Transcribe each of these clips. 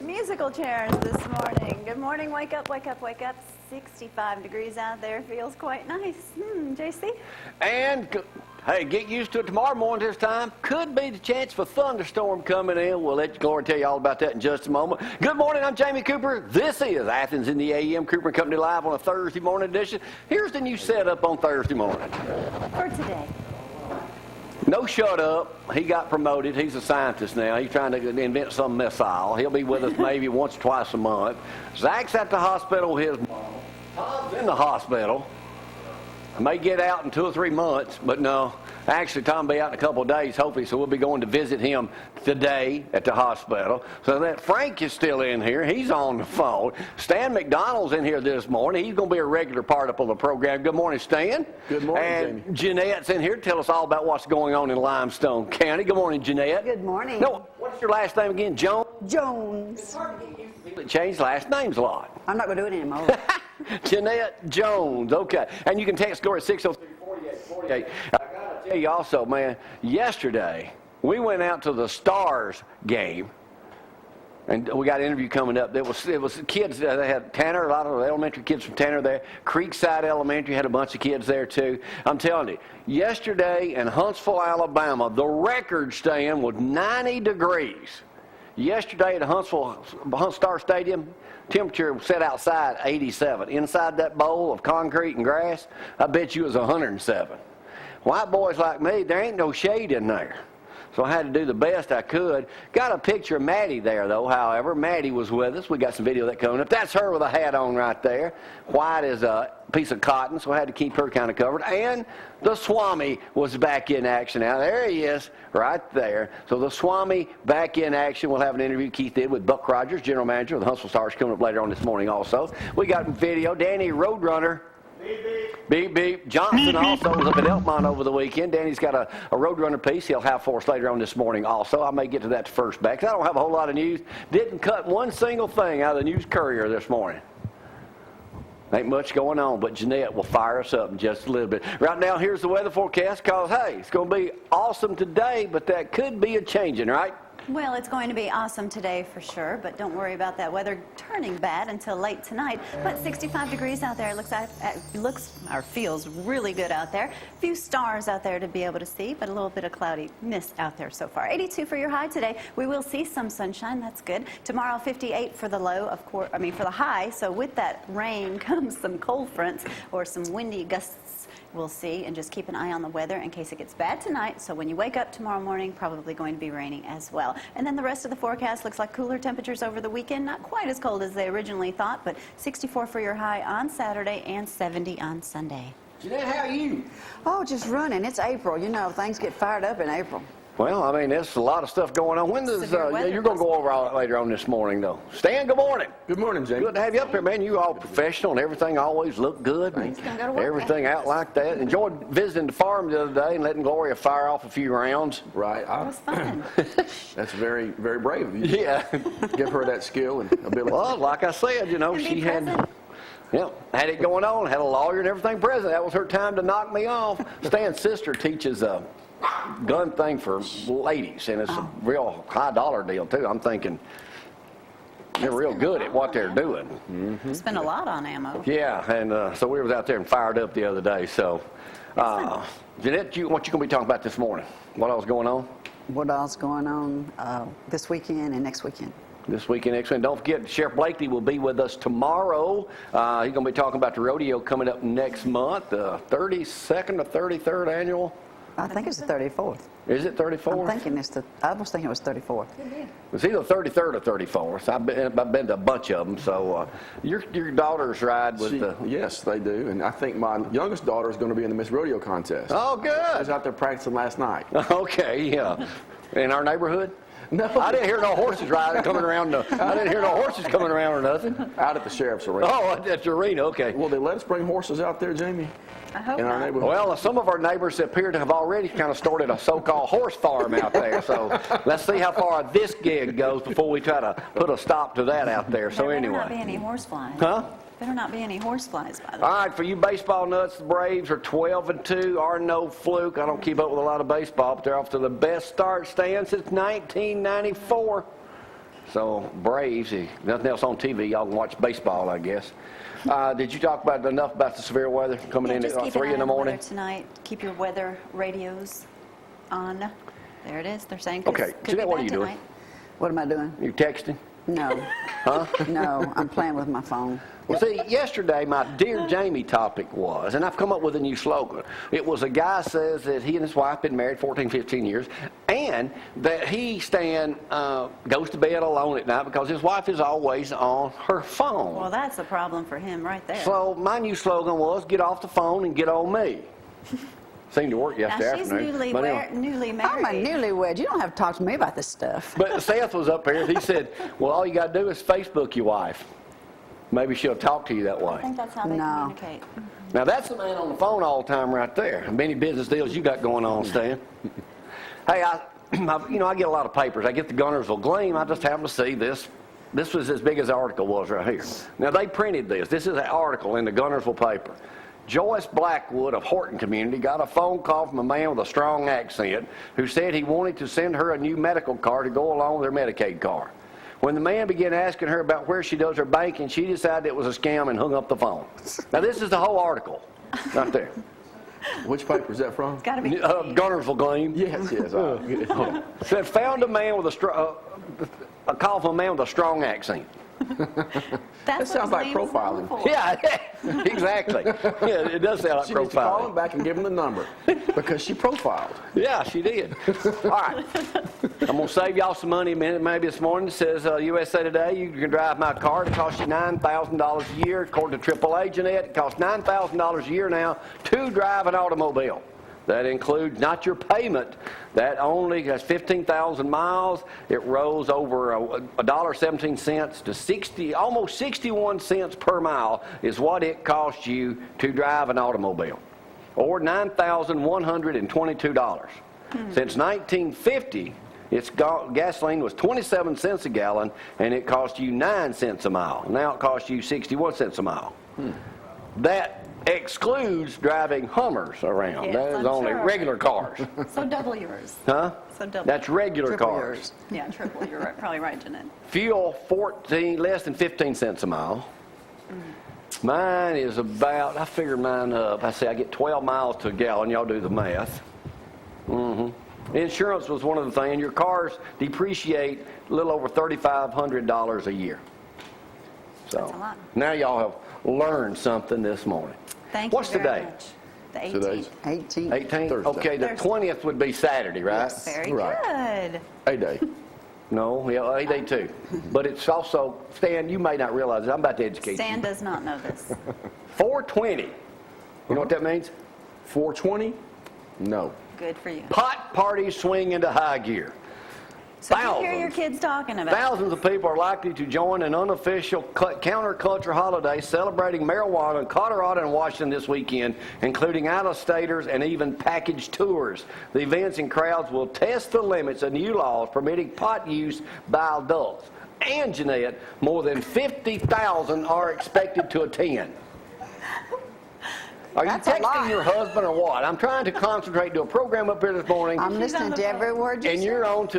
Musical chairs this morning. Good morning. Wake up, wake up, wake up. 65 degrees out there. Feels quite nice. JC? And, hey, get used to it tomorrow morning this time. Could be the chance for a thunderstorm coming in. We'll let Gloria tell you all about that in just a moment. Good morning. I'm Jamie Cooper. This is Athens in the AM. Cooper and Company Live on a Thursday morning edition. Here's the new setup on Thursday morning. For today. No shut up. He got promoted. He's a scientist now. He's trying to invent some missile. He'll be with us maybe once or twice a month. Zach's at the hospital with his mom. Tom's in the hospital. May get out in 2 or 3 months, but no. Actually, Tom will be out in a couple of days, hopefully, so we'll be going to visit him today at the hospital. So that Frank is still in here. He's on the phone. Stan McDonald's in here this morning. He's going to be a regular part of the program. Good morning, Stan. Good morning, and Jamie. Jeanette's in here to tell us all about what's going on in Limestone County. Good morning, Jeanette. Good morning. No, what's your last name again? Jones? Jones. It changed last names a lot. I'm not going to do it anymore. Jeanette Jones. Okay. And you can text Gloria at 603-4848. I got to tell you also, man, yesterday we went out to the Stars game. And we got an interview coming up. It was kids. They had Tanner, a lot of elementary kids from Tanner there. Creekside Elementary had a bunch of kids there, too. I'm telling you, yesterday in Huntsville, Alabama, the record stand was 90 degrees. Yesterday at Huntsville Star Stadium, temperature set outside 87. Inside that bowl of concrete and grass, I bet you it was 107. White boys like me, there ain't no shade in there. So I had to do the best I could. Got a picture of Maddie there, though, however. Maddie was with us. We got some video of that coming up. That's her with a hat on right there. White as a piece of cotton, so I had to keep her kind of covered. And the Swami was back in action. Now, there he is, right there. So the Swami back in action. We'll have an interview Keith did with Buck Rogers, general manager of the Huntsville Stars, coming up later on this morning also. We got video. Danny Roadrunner. Beep, beep. Johnson also was up at Elkmont over the weekend. Danny's got a Roadrunner piece he'll have for us later on this morning also. I may get to that first back. I don't have a whole lot of news. Didn't cut one single thing out of the News Courier this morning. Ain't much going on, but Jeanette will fire us up in just a little bit. Right now, here's the weather forecast because, hey, it's going to be awesome today, but that could be a changing, right? Well, it's going to be awesome today for sure, but don't worry about that weather turning bad until late tonight. But 65 degrees out there. It looks or feels really good out there. A few stars out there to be able to see, but a little bit of cloudy mist out there so far. 82 for your high today. We will see some sunshine. That's good. Tomorrow, 58 for the low, of course. I mean, for the high. So with that rain comes some cold fronts or some windy gusts. We'll see, and just keep an eye on the weather in case it gets bad tonight. So when you wake up tomorrow morning, probably going to be raining as well. And then the rest of the forecast looks like cooler temperatures over the weekend. Not quite as cold as they originally thought, but 64 for your high on Saturday and 70 on Sunday. Jeanette, how are you? Oh, just running. It's April. You know, things get fired up in April. Well, I mean, there's a lot of stuff going on. When does you're going to go over all that later on this morning, though? Stan, good morning. Good morning, Jamie. Good to have you up here, man. You all professional and everything always look good. Thanks. Go to work. Everything out like that. Enjoyed visiting the farm the other day and letting Gloria fire off a few rounds. Right. It was fun. That's very, very brave of you. Yeah. Give her that skill and ability. Well, like I said, you know, And be she had... present. Yeah, had it going on, had a lawyer and everything present. That was her time to knock me off. Stan's sister teaches a gun thing for ladies, and it's a real high dollar deal, too. I'm thinking they're real good at what they're doing. Mm-hmm. Spend a lot on ammo. Yeah, and so we was out there and fired up the other day. So, Jeanette, what you going to be talking about this morning? What else going on? What else going on this weekend and next weekend? This weekend, next weekend. Don't forget, Sheriff Blakely will be with us tomorrow. He's going to be talking about the rodeo coming up next month, the 32nd or 33rd annual. I think it's the 34th. Is it 34th? I was thinking it was 34th. It's either 33rd or 34th. I've been to a bunch of them. So your daughters ride with the... Yes, they do. And I think my youngest daughter is going to be in the Miss Rodeo contest. Oh, I good. was out there practicing last night. Okay, yeah. In our neighborhood? No. I didn't hear no horses coming around. I didn't hear no horses coming around or nothing. Out at the sheriff's arena. Oh, at the arena, okay. Will they let us bring horses out there, Jamie? I hope In our not. neighborhood? Well, some of our neighbors appear to have already kind of started a so-called horse farm out there. So let's see how far this gig goes before we try to put a stop to that out there. So There better not be anyway. any horse flies. Huh? Better not be any horse flies, by the way. All right, for you baseball nuts, the Braves are 12-2, are no fluke. I don't keep up with a lot of baseball, but they're off to the best start stand since 1994. So Braves, nothing else on TV. Y'all can watch baseball, I guess. Did you talk about enough about the severe weather coming in just at keep 3 in the morning? Tonight, keep your weather radios on. There it is. They're saying could Okay, be Jeanette, what are bad you doing? tonight. What am I doing? You texting? No. Huh? No, I'm playing with my phone. Well, see, yesterday my Dear Jamie topic was, and I've come up with a new slogan. It was a guy says that he and his wife been married 14, 15 years, and that he, Stan, goes to bed alone at night because his wife is always on her phone. Well, that's a problem for him right there. So my new slogan was, get off the phone and get on me. Seemed to work now, yesterday she's afternoon. But anyway. newly married. I'm a newlywed. You don't have to talk to me about this stuff. But Seth was up here. He said, well, all you got to do is Facebook your wife. Maybe she'll talk to you that I way. think that's how they No. communicate. Now, that's the man on the phone all the time right there. How many business deals you got going on, Stan? Hey, I get a lot of papers. I get the Gunnersville Gleam. I just happened to see this. This was as big as the article was right here. Now, they printed this. This is an article in the Gunnersville paper. Joyce Blackwood of Horton Community got a phone call from a man with a strong accent who said he wanted to send her a new medical card to go along with her Medicaid card. When the man began asking her about where she does her banking, she decided it was a scam and hung up the phone. Now, this is the whole article right there. Which paper is that from? It's got to be. Gunnersville Gleam. Yes, yes. Said found a man with a call from a man with a strong accent. That's That sounds what like his name is known profiling. for. Yeah, exactly. Yeah, it does sound like She needs to call him profiling. back and give him the number because she profiled. Yeah, she did. All right. I'm going to save y'all some money a minute maybe this morning. It says USA Today, you can drive my car. It costs you $9,000 a year. According to AAA, Jeanette, it costs $9,000 a year now to drive an automobile. That includes not your payment. That's 15,000 miles. It rose over $1.17 to almost 61 cents per mile is what it costs you to drive an automobile, or $9,122. Since 1950, gasoline was 27 cents a gallon, and it cost you 9 cents a mile. Now it costs you 61 cents a mile. That excludes driving Hummers around. Yes, That is I'm only sure. regular cars. So double yours. Huh? So double. That's regular Triple cars. yours. Yeah, triple. You're right, probably right, Jeanette. Fuel, less than 15 cents a mile. Mine is about, I figured mine up. I say I get 12 miles to a gallon. Y'all do the math. Insurance was one of the things. Your cars depreciate a little over $3,500 a year. So That's a lot. now y'all have learned something this morning. Thank What's you the very day? much. The 18th. Today's 18. 18th? Thursday. Okay, the Thursday. 20th would be Saturday, right? Very Right. good. A-Day. No, yeah, they too. But it's also, Stan, you may not realize it. I'm about to educate Stan you. does not know this. 420. You know what that means? 420? No. Good for you. Pot parties swing into high gear. So if you hear your kids talking about Thousands of people are likely to join an unofficial counterculture holiday celebrating marijuana in Colorado and Washington this weekend, including out-of-staters and even package tours. The events and crowds will test the limits of new laws permitting pot use by adults. And, Jeanette, more than 50,000 are expected to attend. Are you That's a texting lot. your husband or what? I'm trying to concentrate, do a program up here this morning. I'm listening to every word you And say.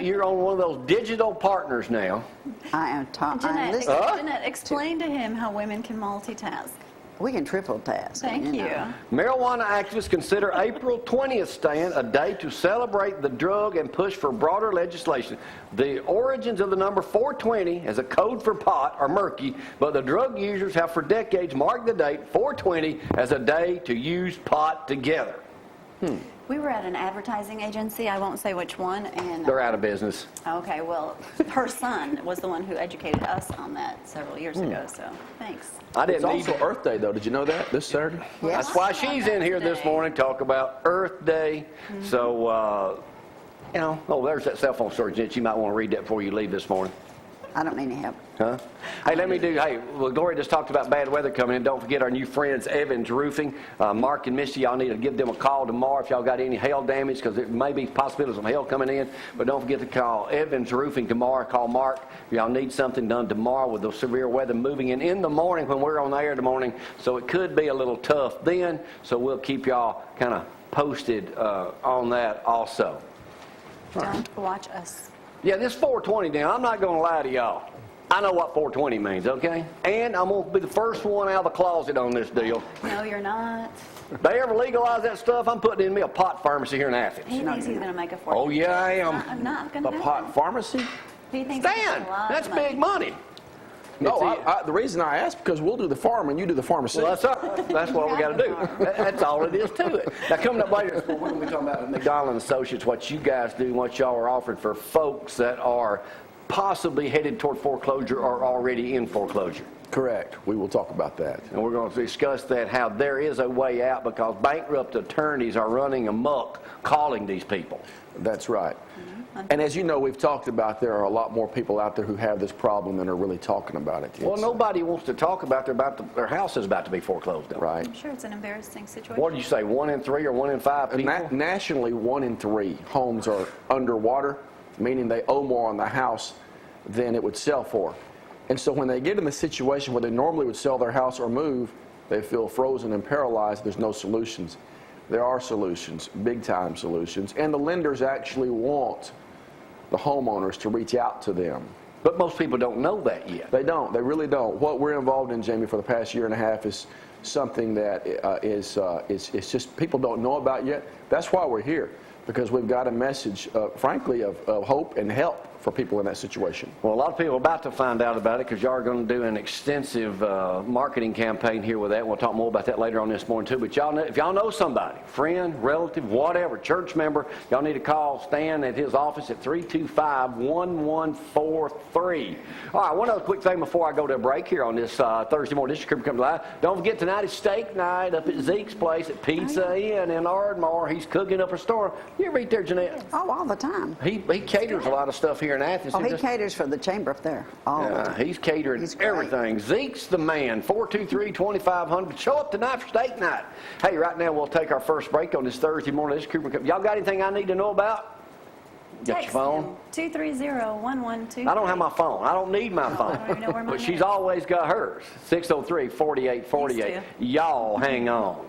you're on one of those digital partners now. I am I'm Jeanette, listening. Jeanette, explain to him how women can multitask. We can triple task. Thank you. know. Marijuana activists consider April 20th, Stan, a day to celebrate the drug and push for broader legislation. The origins of the number 420 as a code for pot are murky, but the drug users have for decades marked the date 420 as a day to use pot together. We were at an advertising agency, I won't say which one, and They're out of business. okay, well, her son was the one who educated us on that several years ago, so thanks. I It's didn't need also Earth Day, though. Did you know that? This Saturday? Yes. That's why she's in here this morning, talk about Earth Day. So, there's that cell phone story, Jen. You might want to read that before you leave this morning. I don't need any help. Huh? Hey, Gloria just talked about bad weather coming in. Don't forget our new friends, Evans Roofing. Mark and Misty, y'all need to give them a call tomorrow if y'all got any hail damage, because there may be possibilities of hail coming in. But don't forget to call Evans Roofing tomorrow. Call Mark if y'all need something done tomorrow with the severe weather moving in the morning when we're on the air in the morning. So it could be a little tough then. So we'll keep y'all kind of posted on that also. Don't watch us. Yeah, this 420 now, I'm not going to lie to y'all. I know what 420 means, okay? And I'm going to be the first one out of the closet on this deal. No, you're not. If they ever legalize that stuff, I'm putting in me a pot pharmacy here in Athens. He thinks he's going to make a fortune. Oh, yeah, I am. I'm not going to A pot pharmacy? He thinks he's Stan, got a lot that's of money. big money. No, It's- the reason I ask because we'll do the farm and you do the pharmacy. Well, that's what we got to do. That's all it is to it. Now, coming up later, we're going to be talking about McDonald and Associates, what you guys do, and what y'all are offering for folks that are possibly headed toward foreclosure or already in foreclosure. Correct. We will talk about that. And we're going to discuss that, how there is a way out because bankrupt attorneys are running amok calling these people. That's right. And as you know, we've talked about there are a lot more people out there who have this problem and are really talking about it. Well, nobody wants to talk about their house is about to be foreclosed on. Right. I'm sure it's an embarrassing situation. What did you say, 1 in 3 or 1 in 5 people? Nationally, 1 in 3 homes are underwater, meaning they owe more on the house than it would sell for. And so when they get in the situation where they normally would sell their house or move, they feel frozen and paralyzed. There's no solutions. There are solutions, big-time solutions, and the lenders actually want the homeowners to reach out to them. But most people don't know that yet. They don't. They really don't. What we're involved in, Jamie, for the past year and a half is something that is just people don't know about yet. That's why we're here, because we've got a message, frankly, of hope and help for people in that situation. Well, a lot of people are about to find out about it because y'all are going to do an extensive marketing campaign here with that. We'll talk more about that later on this morning, too. But y'all know, if y'all know somebody, friend, relative, whatever, church member, y'all need to call Stan at his office at 325-1143. All right, one other quick thing before I go to a break here on this Thursday morning. This is Comes Live. Don't forget, tonight is steak night up at Zeke's place at Pizza Inn in Ardmore. He's cooking up a storm. You ever eat there, Jeanette? Oh, all the time. He caters a lot of stuff here in Athens. Oh, he caters for the chamber up there all the time. He's catering He's great. everything. Zeke's the man. 423-2500. Show up tonight for steak night. Hey, right now we'll take our first break on this Thursday morning. This is Cooper Cup. Y'all got anything I need to know about? Got Text your phone? 230-1123. I don't have my phone. I don't need my phone. I don't even know where mine But she's is. always got hers. 603-4848. Used Y'all hang on.